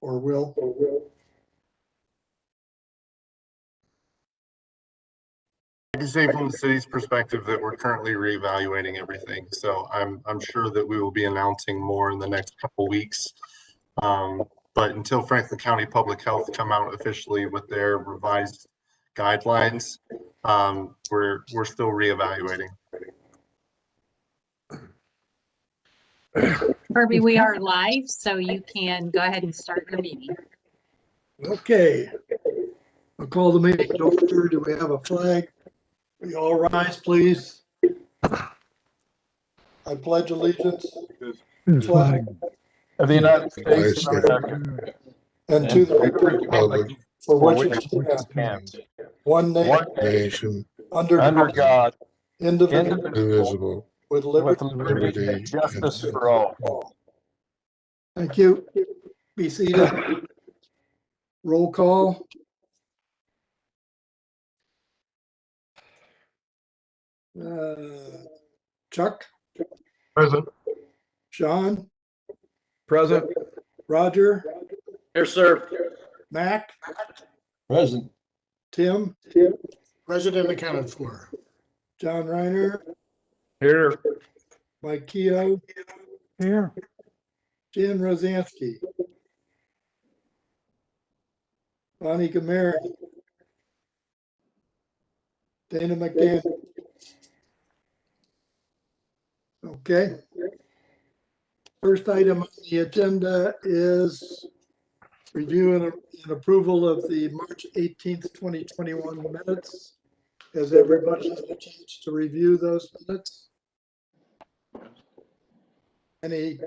or will? I can say from the city's perspective that we're currently reevaluating everything. So I'm sure that we will be announcing more in the next couple weeks. But until Franklin County Public Health come out officially with their revised guidelines, we're still reevaluating. Kirby, we are live, so you can go ahead and start your meeting. Okay. I'll call the meeting to order. Do we have a flag? Will you all rise, please? I pledge allegiance To the flag of the United States of America and to the republic republic for for which which it it stands, one nation one nation, under God, indivisible, indivisible, with with liberty. liberty and justice for all. Thank you. Be seated. Roll call. Chuck, Present. Sean, Present. Roger, Here, sir. Mac, Present. Tim, President accounted for. John Reiner, Here. Mike Keogh, Here. Jan Rosansky, Bonnie Gameri, Dana McDaniel. Okay. First item on the agenda is review and approval of the March 18th, 2021 minutes. Has everybody had a chance to review those minutes? Any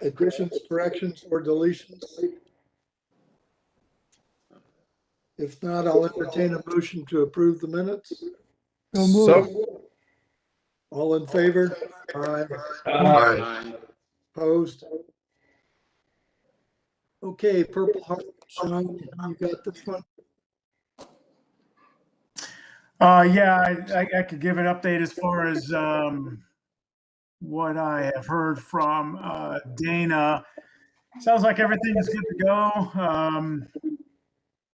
additions, corrections, or deletions? If not, I'll entertain a motion to approve the minutes. So. All in favor? Aye. Aye. Opposed? Okay, Purple Heart, Sean, you got this one? Yeah, I could give an update as far as what I have heard from Dana. Sounds like everything is good to go.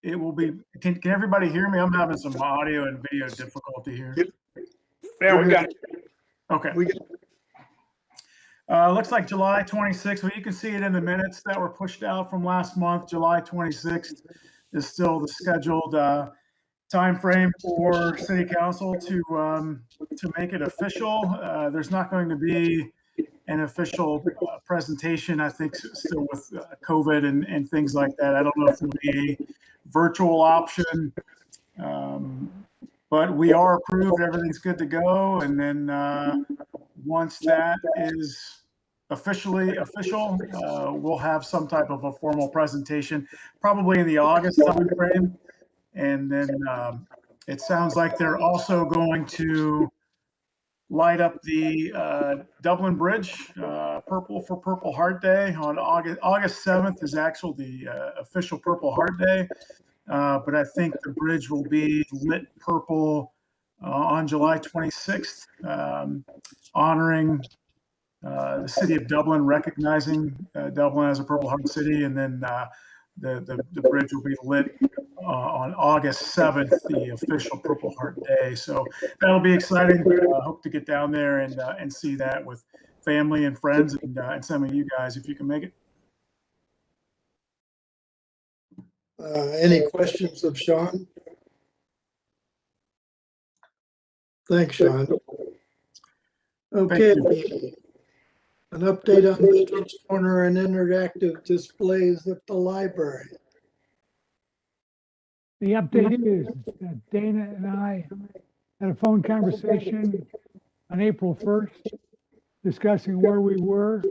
It will be, can everybody hear me? I'm having some audio and video difficulty here. Yeah, we got it. Okay. We got Looks like July 26th. Well, you can see it in the minutes that were pushed out from last month. July 26th is still the scheduled time frame for City Council to make it official. There's not going to be an official presentation, I think, still with COVID and things like that. I don't know if there'll be a virtual option, but we are approved. Everything's good to go. And then once that is officially official, we'll have some type of a formal presentation, probably in the August timeframe. And then it sounds like they're also going to light up the Dublin Bridge, purple for Purple Heart Day on August 7th is actually the official Purple Heart Day. But I think the bridge will be lit purple on July 26th, honoring the city of Dublin, recognizing Dublin as a Purple Heart City, and then the bridge will be lit on August 7th, the official Purple Heart Day. So that'll be exciting. Hope to get down there and see that with family and friends and some of you guys if you can make it. any questions of Sean? Thanks, Sean. Okay. An update on Veterans Corner and interactive displays at the library. The update is that Dana and I had a phone conversation on April 1st, discussing where we were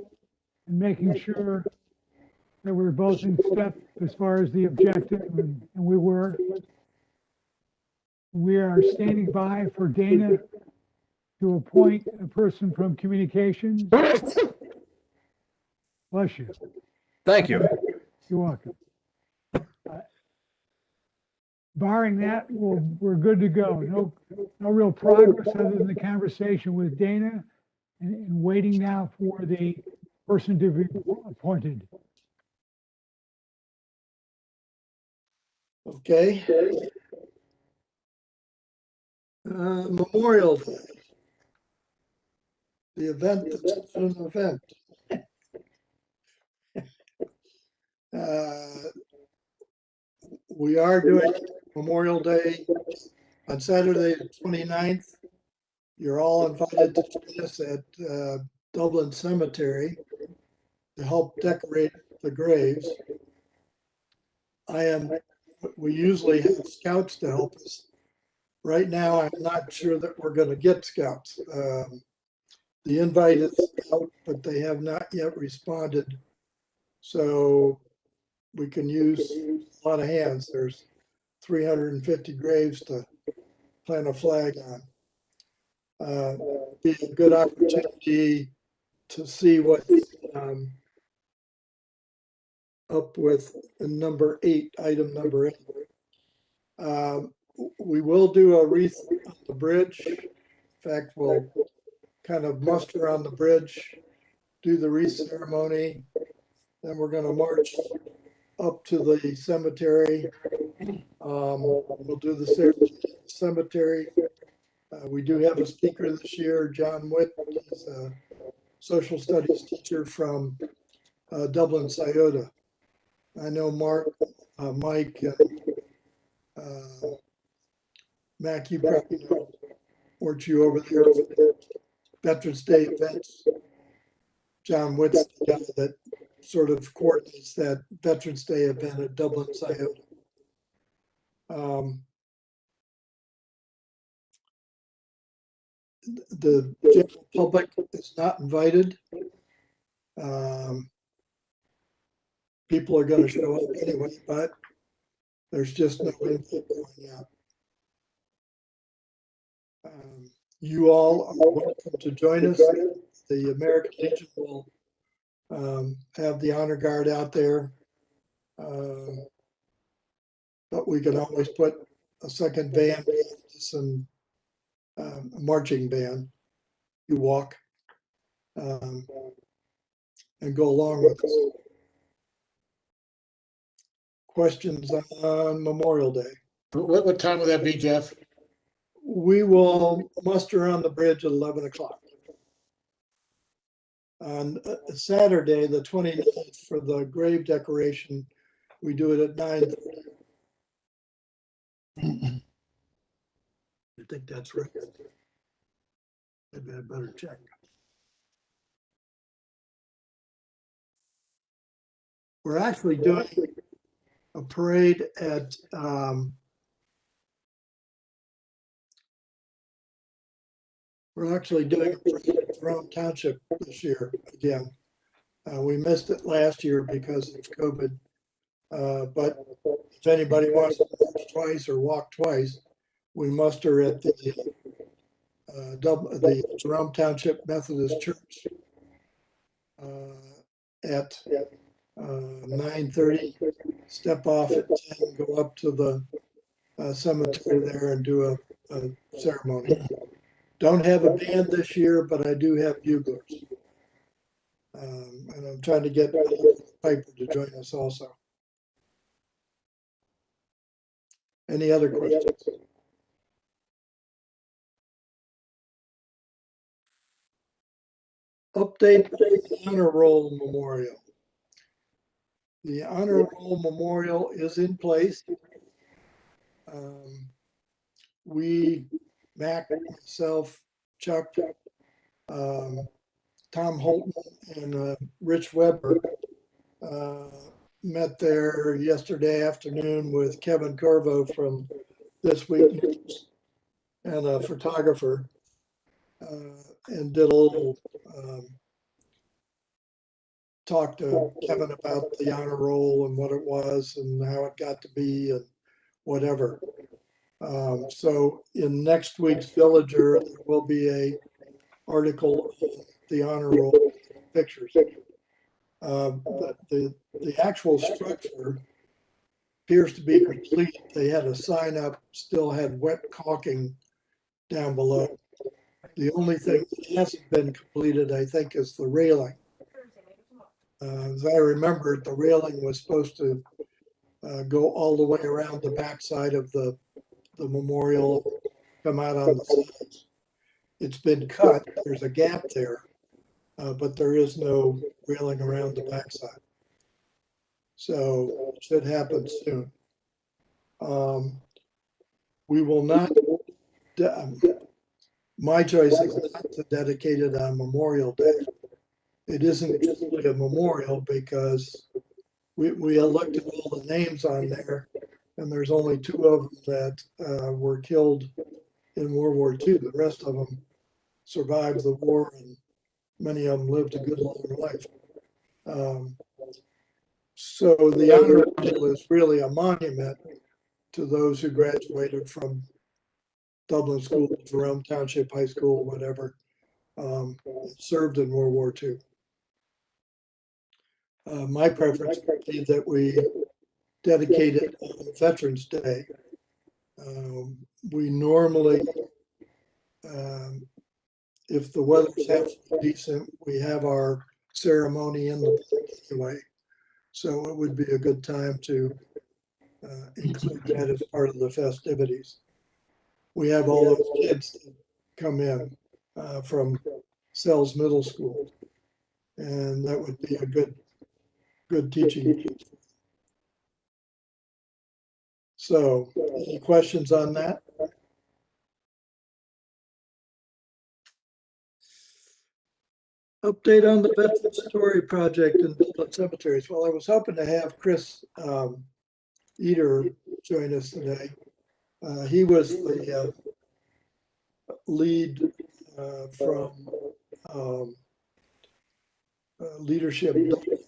and making sure that we were both in step as far as the objective, and we were. We are standing by for Dana to appoint a person from communications. Bless you. Thank you. You're welcome. Barring that, we're good to go. No real progress other than the conversation with Dana and waiting now for the person to be appointed. Okay. Memorial Day. The event that's not an event. We are doing Memorial Day on Saturday, the 29th. You're all invited to join us at Dublin Cemetery to help decorate the graves. We usually have scouts to help us. Right now, I'm not sure that we're going to get scouts. The invite is out, but they have not yet responded. So we can use a lot of hands. There's 350 graves to plant a flag on. Be a good opportunity to see what's up with number 8, item number 8. We will do a wreath on the bridge. In fact, we'll kind of muster on the bridge, do the wreath ceremony. Then we're going to march up to the cemetery. We'll do the cemetery. We do have a speaker this year, John Witt. He's a social studies teacher from Dublin, Scioto. I know Mark, Mike, and Mac, you probably know, weren't you over there for the Veterans Day events? John Witt's the guy that sort of coordinates that Veterans Day event at Dublin, Scioto. The general public is not invited. People are going to show up anyway, but there's just no info going out. You all are welcome to join us. The American Legion will have the honor guard out there. But we can always put a second van and a marching band. You walk and go along with us. Questions on Memorial Day? What time would that be, Jeff? We will muster on the bridge at 11 o'clock. On Saturday, the 29th, for the grave decoration, we do it at 9:30. I think that's right. Maybe I better check. We're actually doing a parade at Jerome Township this year again. We missed it last year because of COVID. But if anybody wants to march twice or walk twice, we muster at the Jerome Township Methodist Church at 9:30. Step off at 10, go up to the cemetery there and do a ceremony. Don't have a band this year, but I do have buglers. And I'm trying to get Piper to join us also. Any other questions? Update the Honor Roll Memorial. The Honor Roll Memorial is in place. Mac, myself, Chuck, Tom Holton, and Rich Weber met there yesterday afternoon with Kevin Corvo from This Week News and a photographer, and did a little talk to Kevin about the honor roll and what it was and how it got to be and whatever. So in next week's Villager, there will be a article of the honor roll pictures. The actual structure appears to be complete. They had a sign up, still had wet caulking down below. The only thing that hasn't been completed, I think, is the railing. As I remember, the railing was supposed to go all the way around the backside of the memorial, come out on the sides. It's been cut. There's a gap there, but there is no railing around the backside. So it should happen soon. We will not, my choice is not to dedicate it on Memorial Day. It isn't truly a memorial because we elected all the names on there, and there's only 2 of them that were killed in World War II. The rest of them survived the war, and many of them lived a good long life. So the honor roll is really a monument to those who graduated from Dublin School, Jerome Township High School, whatever, served in World War II. My preference would be that we dedicate it on Veterans Day. We normally, if the weather's half decent, we have our ceremony in the park anyway. So it would be a good time to include that as part of the festivities. We have all those kids that come in from Sells Middle School, and that would be a good teaching. So, any questions on that? Update on the Veteran Story Project in Dublin Cemeteries. Well, I was hoping to have Chris Eder join us today. He was the lead from Leadership Dublin,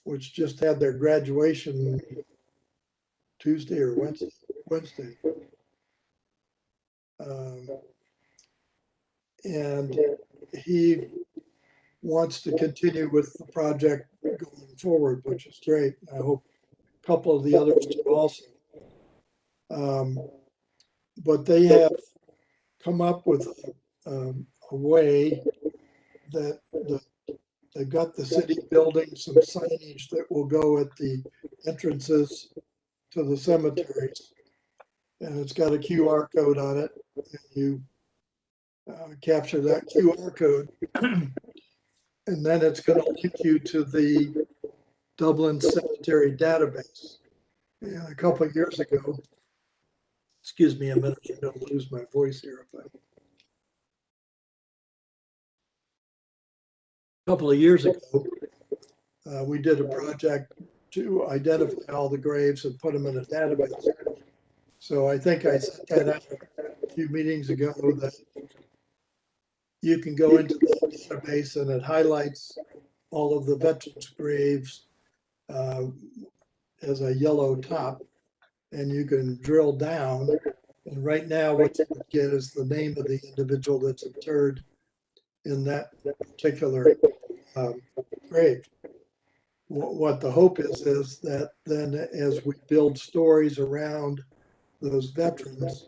which just had their graduation Tuesday or Wednesday. And he wants to continue with the project going forward, which is great. I hope a couple of the others do also. But they have come up with a way that they've got the city building some signage that will go at the entrances to the cemeteries. And it's got a QR code on it. And you capture that QR code. And then it's going to link you to the Dublin Cemetery database. And a couple of years ago, excuse me a minute, I'm going to lose my voice here. A couple of years ago, we did a project to identify all the graves and put them in a database. So I think I sent that out a few meetings ago that you can go into the database and it highlights all of the veterans' graves as a yellow top, and you can drill down. And right now, what you get is the name of the individual that's interred in that particular grave. What the hope is that then as we build stories around those veterans,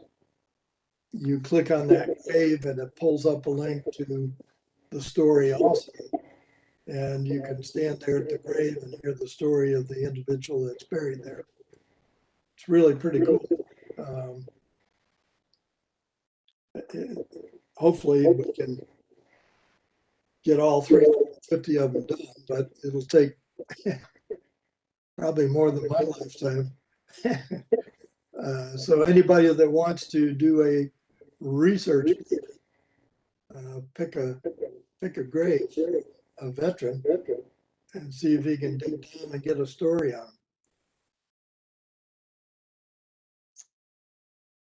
you click on that grave and it pulls up a link to the story also. And you can stand there at the grave and hear the story of the individual that's buried there. It's really pretty cool. Hopefully we can get all 350 of them done, but it'll take probably more than my lifetime. So anybody that wants to do a research, pick a grave, a veteran, and see if he can dig down and get a story on him.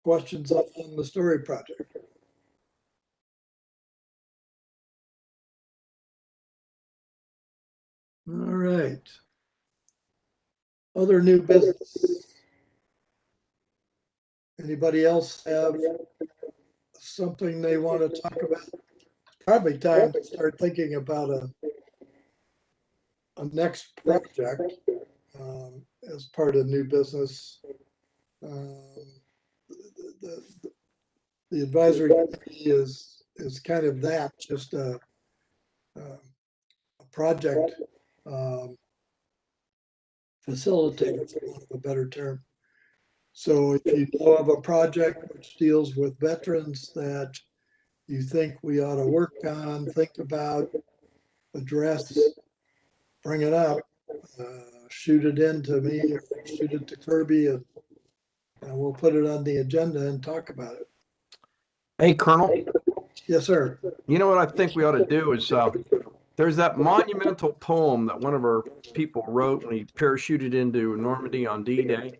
Questions on the story project? All right. Other new business. Anybody else have something they want to talk about? Probably time to start thinking about a next project as part of new business. The advisory committee is kind of that, just a project facilitator, for want of a better term. So if you know of a project which deals with veterans that you think we ought to work on, think about, address, bring it up, shoot it in to me or shoot it to Kirby, and we'll put it on the agenda and talk about it. Hey, Colonel, Yes, sir. you know what I think we ought to do is, there's that monumental poem that one of our people wrote when he parachuted into Normandy on D-Day.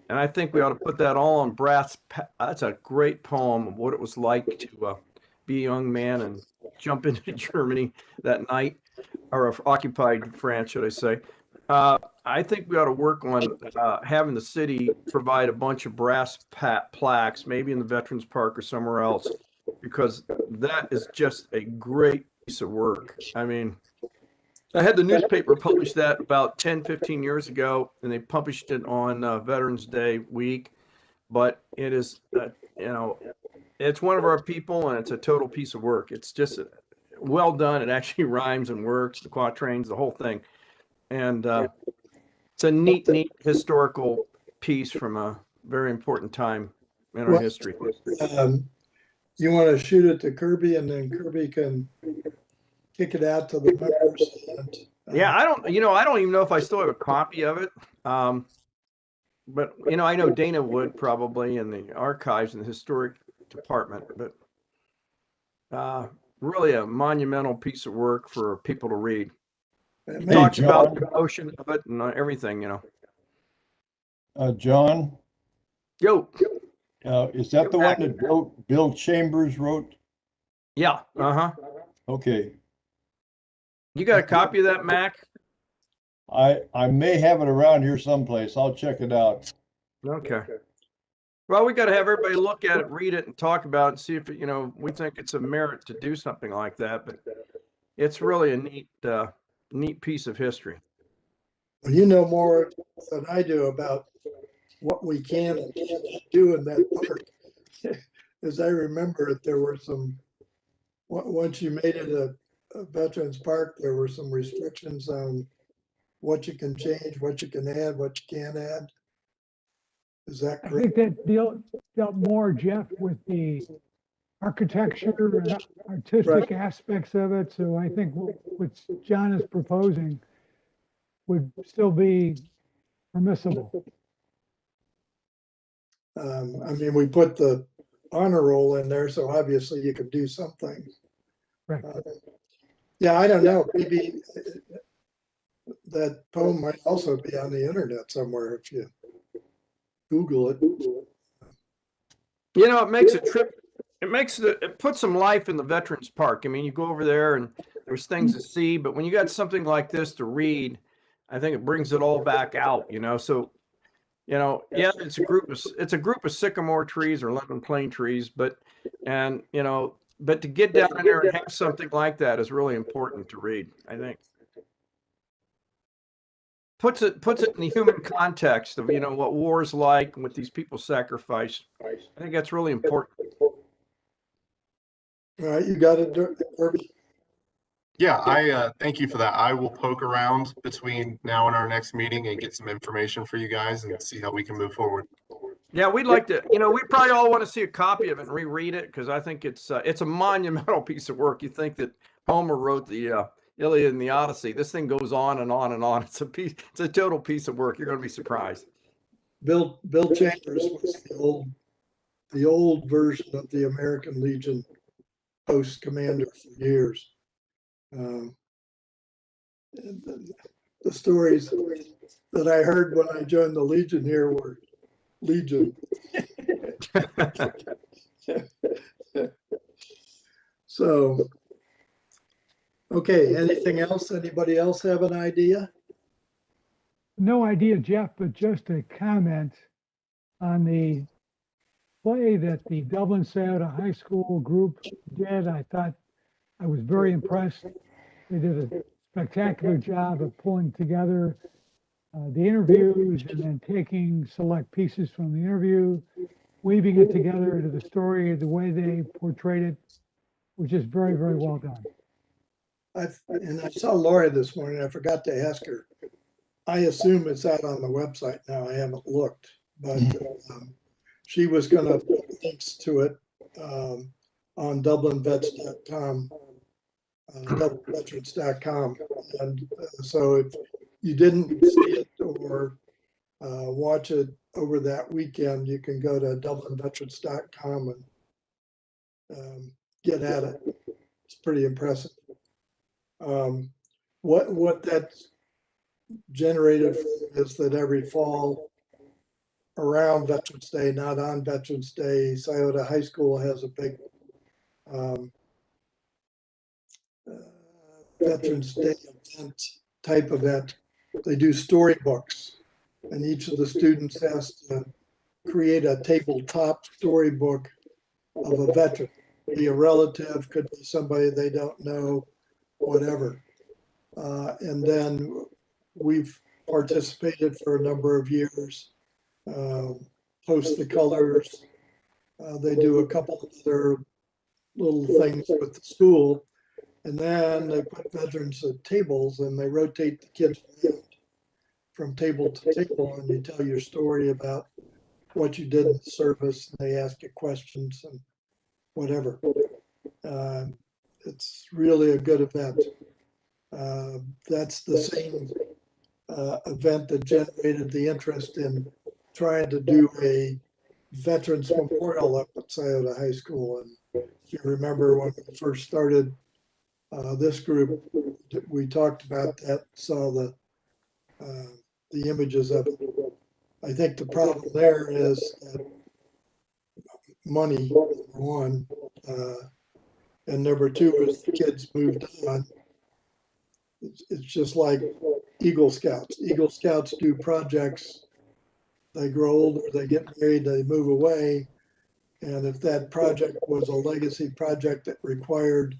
And I think we ought to put that all on brass. That's a great poem of what it was like to be a young man and jump into Germany that night, or occupied France, should I say. I think we ought to work on having the city provide a bunch of brass plaques, maybe in the Veterans Park or somewhere else, because that is just a great piece of work. I mean, I had the newspaper publish that about 10, 15 years ago, and they published it on Veterans Day week. But it is, it's one of our people, and it's a total piece of work. It's just well done. It actually rhymes and works, the quatrains, the whole thing. And it's a neat historical piece from a very important time in our history. You want to shoot it to Kirby, and then Kirby can kick it out to the members. And, yeah, I don't even know if I still have a copy of it. But I know Dana would probably in the archives and the historic department, but really a monumental piece of work for people to read. and It talks John. about the motion of it and everything, John, Yo, is that the one that Bill Chambers wrote? yeah, Okay, You got a copy of that, Mac? I may have it around here someplace. I'll check it out. Okay. Well, we got to have everybody look at it, read it, and talk about it, and see if we think it's a merit to do something like that. But it's really a neat piece of history. Well, you know more than I do about what we can and can't do in that park. As I remember it, there were some, once you made it a Veterans Park, there were some restrictions on what you can change, what you can add, what you can't add. Is that I correct? think that dealt more, Jeff, with the architecture and artistic aspects of it. So I think what John is proposing would still be permissible. I mean, we put the honor roll in there, so obviously you can do something. Right. Yeah, I don't know. Maybe that poem might also be on the internet somewhere if you Google it. It makes a trip. It puts some life in the Veterans Park. I mean, you go over there and there's things to see, but when you got something like this to read, I think it brings it all back out. So, yeah, it's a group of sycamore trees or lemon plain trees, but to get down in there and have something like that is really important to read, I think. Puts it in the human context of what war is like and what these people sacrificed. I think that's really important. All right, you got it, Kirby? Yeah, I thank you for that. I will poke around between now and our next meeting and get some information for you guys and see how we can move forward. Yeah, we'd like to, we probably all want to see a copy of it and reread it because I think it's a monumental piece of work. You think that Homer wrote the Iliad and the Odyssey. This thing goes on and on and on. It's a total piece of work. You're going to be surprised. Bill Chambers was the old version of the American Legion post commander for years. The stories that I heard when I joined the Legion here were Legion. So, okay, anything else? Anybody else have an idea? No idea, Jeff, but just a comment on the play that the Dublin Scioto High School group did. I thought I was very impressed. They did a spectacular job of pulling together the interviews and then taking select pieces from the interview, weaving it together into the story the way they portrayed it, was just very, very well done. And I saw Lori this morning. I forgot to ask her. I assume it's out on the website now. I haven't looked, but she was gonna put links to it on DublinVets.com, DublinVeterans.com. And so if you didn't see it or watch it over that weekend, you can go to DublinVeterans.com and get at it. It's pretty impressive. What that's generated is that every fall around Veterans Day, not on Veterans Day, Scioto High School has a big Veterans Day event, type event. They do storybooks, and each of the students has to create a tabletop storybook of a veteran. Be a relative, could be somebody they don't know, whatever. And then we've participated for a number of years, post the colors. They do a couple of other little things with the school. And then they put veterans at tables and they rotate the kids around from table to table, and you tell your story about what you did in the service, and they ask you questions and whatever. It's really a good event. That's the same event that generated the interest in trying to do a Veterans Memorial up at Scioto High School. And if you remember when we first started this group, we talked about that, saw the images of it. I think the problem there is that money, number one, and number two is the kids moved on. It's just like Eagle Scouts. Eagle Scouts do projects. They grow older, they get married, they move away. And if that project was a legacy project that required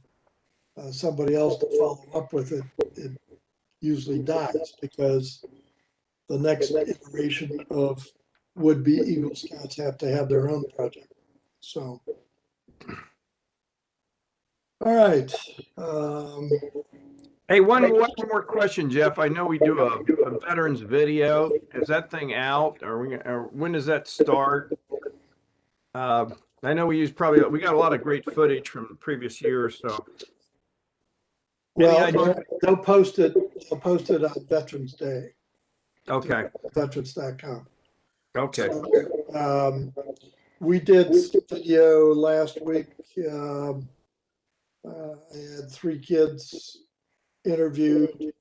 somebody else to follow up with it, it usually dies because the next iteration of would-be Eagle Scouts have to have their own project. So, all right. Hey, one more question, Jeff. I know we do a veterans video. Is that thing out, or when does that start? I know we got a lot of great footage from the previous years. So, Well, they'll post it. They'll post it on Veterans Day. Okay. Veterans.com. Okay. So, we did video last week. I had 3 kids interviewed.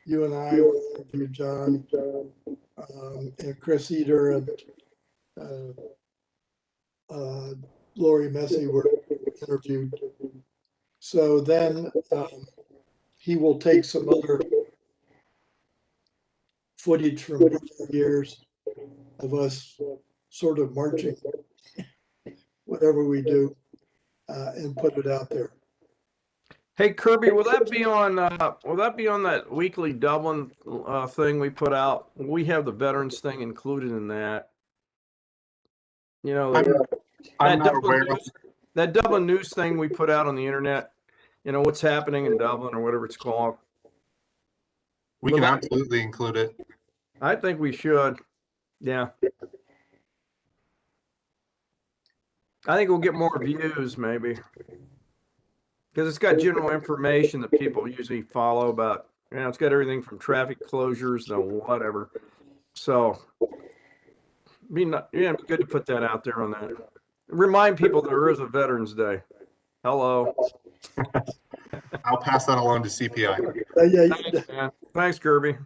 You and I interviewed John and Chris Eder and Lori Messy were interviewed. So then he will take some other footage from years of us sort of marching, whatever we do, and put it out there. Hey, Kirby, will that be on that weekly Dublin thing we put out? We have the veterans thing included in that. You know, I'm not aware of. That Dublin news thing we put out on the internet. You know, what's happening in Dublin or whatever it's called. We can absolutely include it. I think we should. Yeah. I think we'll get more views maybe. Because it's got general information that people usually follow about, you know, it's got everything from traffic closures to whatever. So be good to put that out there on that. Remind people there is a Veterans Day. Hello. I'll pass that along to CPI. Thanks, man. Thanks, Kirby.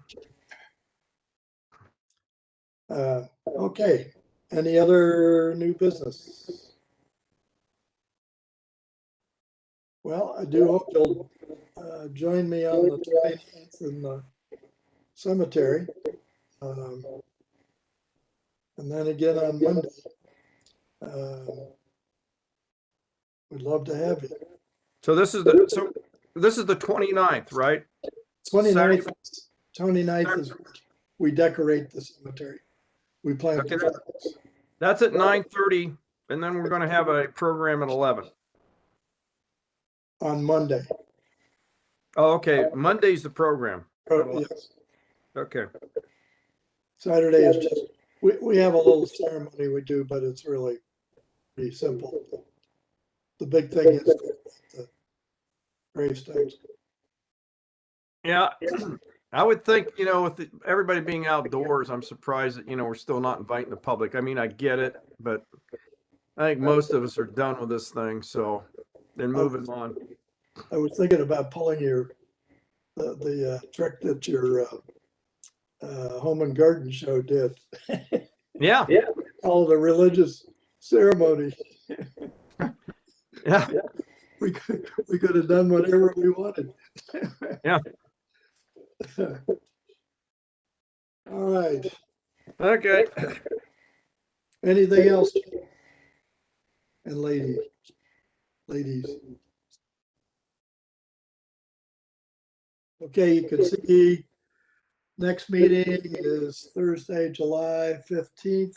Okay. Any other new business? Well, I do hope you'll join me on the 29th in the cemetery. And then again on Monday. We'd love to have you. So this is the 29th, right? 29th is we decorate the cemetery. We plan. Okay, that's at 9:30, and then we're going to have a program at 11. On Monday. Oh, okay. Monday's the program. Yes. Okay. Saturday is just, we have a little ceremony we do, but it's really pretty simple. The big thing is the gravestones. Yeah, I would think, with everybody being outdoors, I'm surprised that, we're still not inviting the public. I mean, I get it, but I think most of us are done with this thing, so then moving on. I was thinking about pulling the trick that your home and garden show did. Yeah, Call it a religious ceremony. yeah, We could have done whatever we wanted. yeah. All right. Okay. Anything else? And ladies. Okay, you can see next meeting is Thursday, July 15th.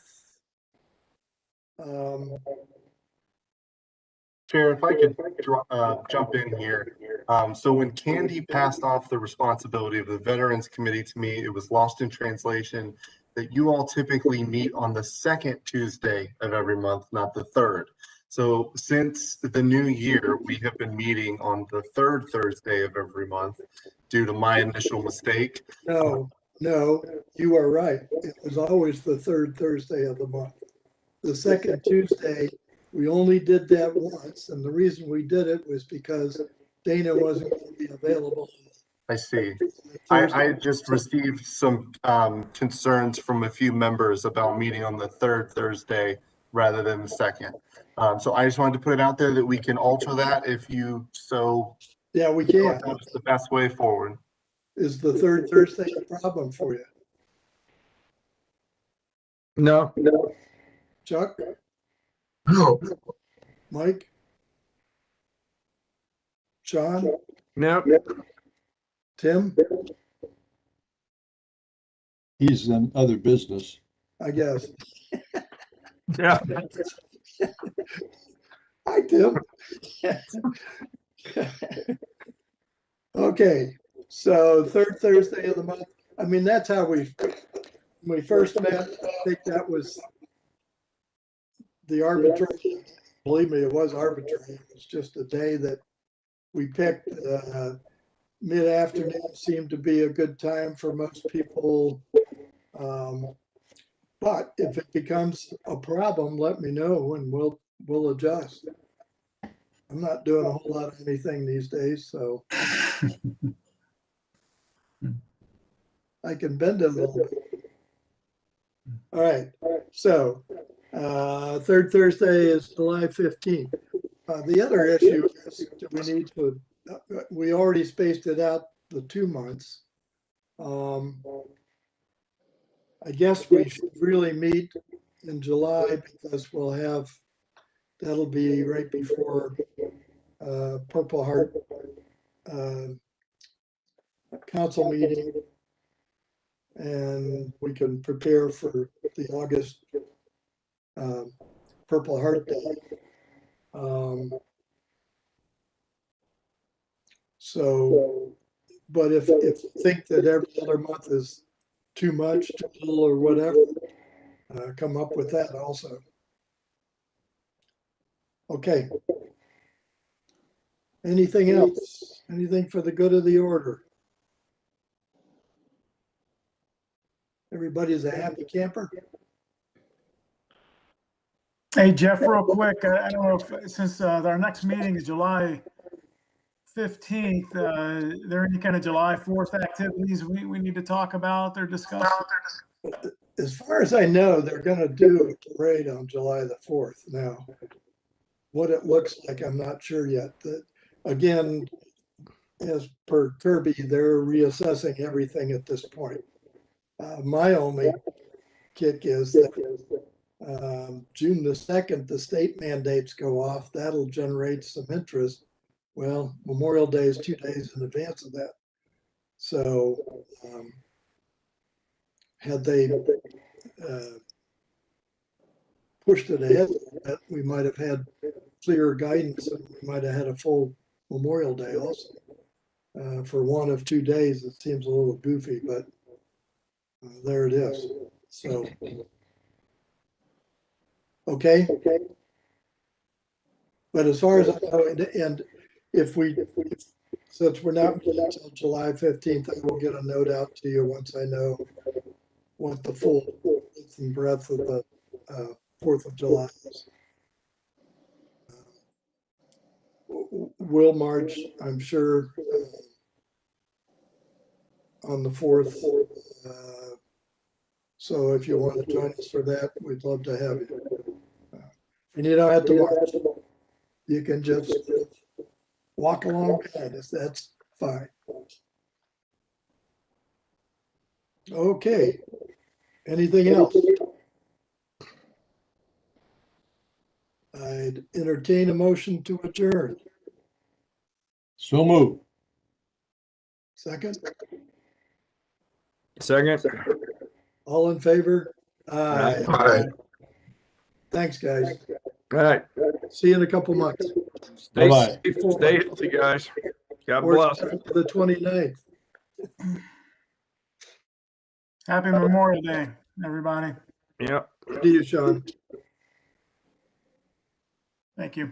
Chair, if I could jump in here. So when Candy passed off the responsibility of the Veterans Committee to me, it was lost in translation that you all typically meet on the second Tuesday of every month, not the third. So since the new year, we have been meeting on the third Thursday of every month due to my initial mistake. No, you are right. It was always the third Thursday of the month. The second Tuesday, we only did that once, and the reason we did it was because Dana wasn't going to be available. I see. I just received some concerns from a few members about meeting on the third Thursday rather than the second. So I just wanted to put it out there that we can alter that if you so. Yeah, we can. What's the best way forward? Is the third Thursday a problem for you? No. Chuck? No. Mike? Sean? Nope. Tim? He's in other business. I guess. Yeah. Hi, Tim. Okay, so third Thursday of the month. I mean, that's how when we first met. I think that was the arbitrary. Believe me, it was arbitrary. It was just a day that we picked. Mid-afternoon seemed to be a good time for most people. But if it becomes a problem, let me know and we'll adjust. I'm not doing a whole lot of anything these days, so I can bend it a little bit. All right, so third Thursday is July 15th. The other issue is that we need to, we already spaced it out the 2 months. I guess we should really meet in July because that'll be right before Purple Heart council meeting. And we can prepare for the August Purple Heart Day. So, but if you think that every other month is too much, too little, or whatever, come up with that also. Okay. Anything else? Anything for the good of the order? Everybody's a happy camper? Hey, Jeff, real quick, I don't know if, since our next meeting is July 15th, there any kind of July 4th activities we need to talk about or discuss? As far as I know, they're going to do a parade on July the 4th. Now, what it looks like, I'm not sure yet. Again, as per Kirby, they're reassessing everything at this point. My only kick is that June the 2nd, the state mandates go off. That'll generate some interest. Well, Memorial Day is 2 days in advance of that. So had they pushed it ahead, we might have had clearer guidance and we might have had a full Memorial Day also. For one of 2 days, it seems a little goofy, but There it is. So. Okay. But as far as I know, and if since we're not meeting until July 15th, I will get a note out to you once I know what the full width and breadth of the 4th of July is. We'll march, I'm sure, on the 4th. So if you want to join us for that, we'd love to have you. And you don't have to march. You can just walk along behind us. That's fine. Okay. Anything else? I'd entertain a motion to adjourn. So move. Second, Second. all in favor? Aye. Aye. Thanks, guys. All right. See you in a couple months. Stay Bye-bye. safe. Stay healthy, guys. God Or bless. the 29th. Happy Memorial Day, everybody. Yep. See you, Sean. Thank you.